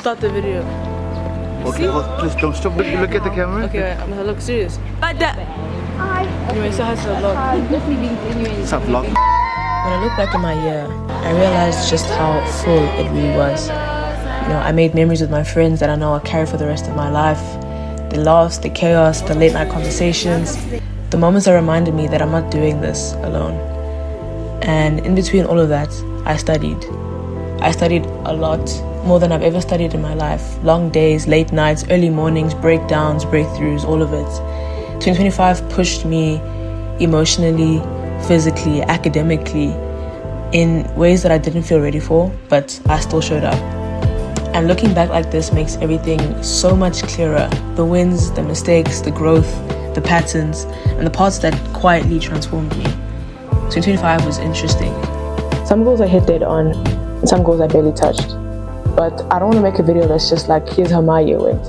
Start the video. Okay, well, please don't stop. Look at the camera. Okay, I'm gonna look serious. But that. Anyway, so how's the vlog? It's a vlog. When I look back in my year, I realized just how full it really was. You know, I made memories with my friends that I know I'll carry for the rest of my life. The laughs, the chaos, the late night conversations, the moments that reminded me that I'm not doing this alone. And in between all of that, I studied. I studied a lot, more than I've ever studied in my life. Long days, late nights, early mornings, breakdowns, breakthroughs, all of it. 2025 pushed me emotionally, physically, academically, in ways that I didn't feel ready for, but I still showed up. And looking back like this makes everything so much clearer. The wins, the mistakes, the growth, the patterns, and the parts that quietly transformed me. 2025 was interesting. Some goals I hit dead on, and some goals I barely touched. But I don't want to make a video that's just like, here's how my year went.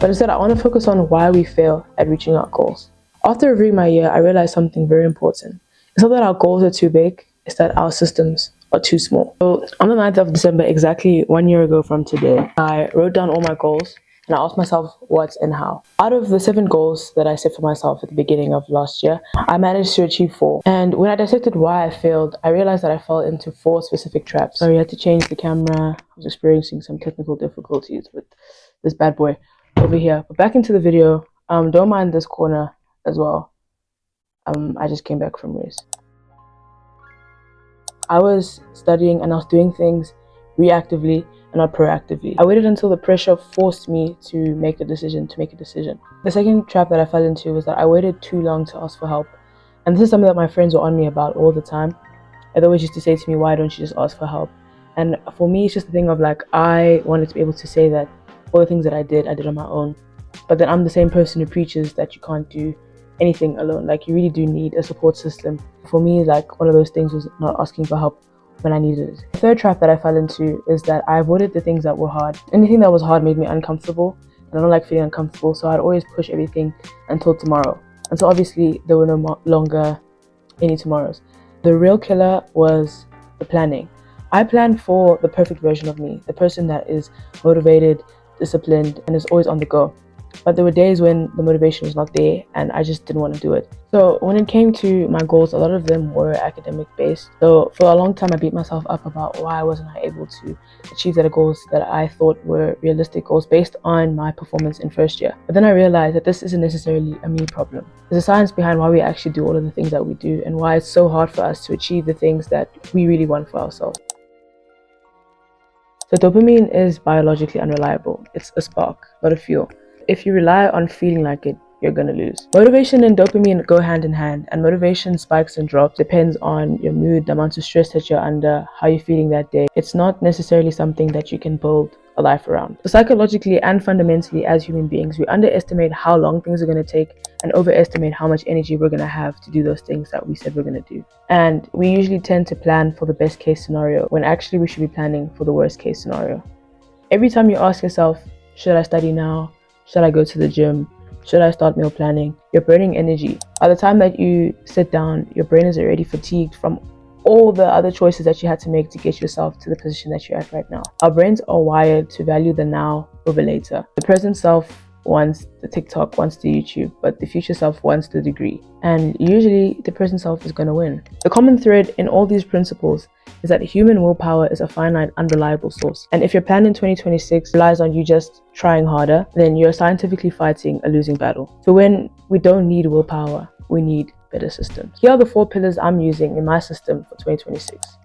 But instead, I want to focus on why we fail at reaching our goals. After reviewing my year, I realized something very important. It's not that our goals are too big, it's that our systems are too small. So on the 9th of December, exactly 1 year ago from today, I wrote down all my goals and I asked myself what and how. Out of the 7 goals that I set for myself at the beginning of last year, I managed to achieve 4. And when I dissected why I failed, I realized that I fell into 4 specific traps. So I had to change the camera. I was experiencing some technical difficulties with this bad boy over here. But back into the video, don't mind this corner as well. I just came back from race. I was studying and I was doing things reactively and not proactively. I waited until the pressure forced me to make a decision. The second trap that I fell into was that I waited too long to ask for help. And this is something that my friends were on me about all the time. They always used to say to me, why don't you just ask for help? And for me, it's just the thing of like, I wanted to be able to say that all the things that I did on my own. But then I'm the same person who preaches that you can't do anything alone. Like, you really do need a support system. For me, like, one of those things was not asking for help when I needed it. The third trap that I fell into is that I avoided the things that were hard. Anything that was hard made me uncomfortable, and I don't like feeling uncomfortable, so I'd always push everything until tomorrow. And so obviously there were no longer any tomorrows. The real killer was the planning. I planned for the perfect version of me, the person that is motivated, disciplined, and is always on the go. But there were days when the motivation was not there and I just didn't want to do it. So when it came to my goals, a lot of them were academic based. So for a long time, I beat myself up about why wasn't I able to achieve the goals that I thought were realistic goals based on my performance in first year. But then I realized that this isn't necessarily a me problem. There's a science behind why we actually do all of the things that we do and why it's so hard for us to achieve the things that we really want for ourselves. So dopamine is biologically unreliable. It's a spark, not a fuel. If you rely on feeling like it, you're gonna lose. Motivation and dopamine go hand in hand, and motivation spikes and drops depends on your mood, the amount of stress that you're under, how you're feeling that day. It's not necessarily something that you can build a life around. So psychologically and fundamentally, as human beings, we underestimate how long things are gonna take and overestimate how much energy we're gonna have to do those things that we said we're gonna do. And we usually tend to plan for the best case scenario when actually we should be planning for the worst case scenario. Every time you ask yourself, should I study now? Should I go to the gym? Should I start meal planning? You're burning energy. By the time that you sit down, your brain is already fatigued from all the other choices that you had to make to get yourself to the position that you're at right now. Our brains are wired to value the now over later. The present self wants the TikTok, wants the YouTube, but the future self wants the degree. And usually the present self is going to win. The common thread in all these principles is that human willpower is a finite, unreliable source. And if your plan in 2026 relies on you just trying harder, then you're scientifically fighting a losing battle. So when we don't need willpower, we need better systems. Here are the 4 pillars I'm using in my system for 2026.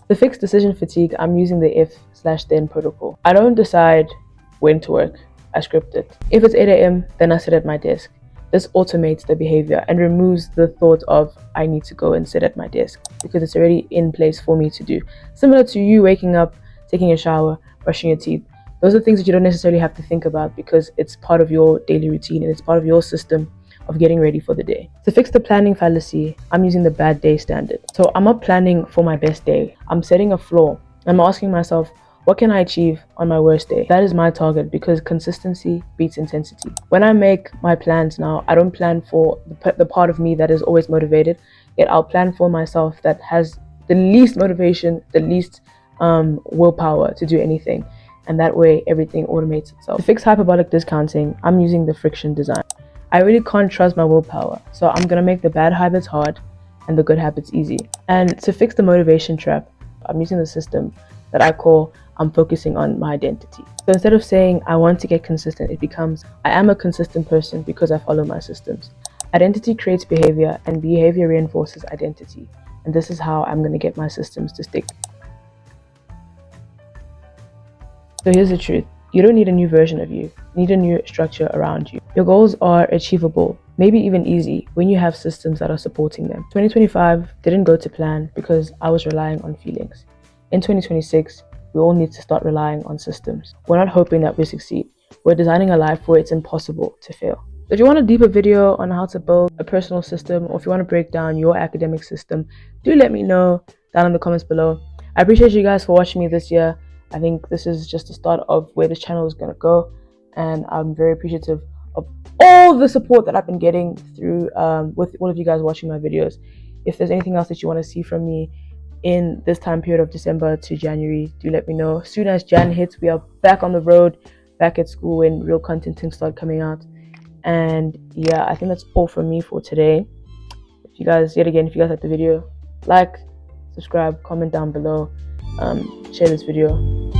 To fix decision fatigue, I'm using the if/then protocol. I don't decide when to work, I script it. If it's 8 a.m., then I sit at my desk. This automates the behavior and removes the thought of I need to go and sit at my desk because it's already in place for me to do. Similar to you waking up, taking a shower, brushing your teeth. Those are things that you don't necessarily have to think about because it's part of your daily routine and it's part of your system of getting ready for the day. To fix the planning fallacy, I'm using the bad day standard. So I'm not planning for my best day. I'm setting a floor. I'm asking myself, what can I achieve on my worst day? That is my target because consistency beats intensity. When I make my plans now, I don't plan for the part of me that is always motivated, yet I'll plan for myself that has the least motivation, the least willpower to do anything, and that way everything automates itself. To fix hyperbolic discounting, I'm using the friction design. I really can't trust my willpower, so I'm gonna make the bad habits hard and the good habits easy. And to fix the motivation trap, I'm using the system that I call I'm focusing on my identity. So instead of saying I want to get consistent, it becomes I am a consistent person because I follow my systems. Identity creates behavior, and behavior reinforces identity. And this is how I'm going to get my systems to stick. So here's the truth. You don't need a new version of you. You need a new structure around you. Your goals are achievable, maybe even easy, when you have systems that are supporting them. 2025 didn't go to plan because I was relying on feelings. In 2026, we all need to start relying on systems. We're not hoping that we succeed. We're designing a life where it's impossible to fail. So if you want a deeper video on how to build a personal system, or if you want to break down your academic system, do let me know down in the comments below. I appreciate you guys for watching me this year. I think this is just the start of where this channel is going to go, and I'm very appreciative of all the support that I've been getting through with all of you guys watching my videos. If there's anything else that you want to see from me in this time period of December to January, do let me know. As soon as Jan hits, we are back on the road, back at school, and real content can start coming out. And yeah, I think that's all from me for today. If you guys like the video, like, subscribe, comment down below, share this video.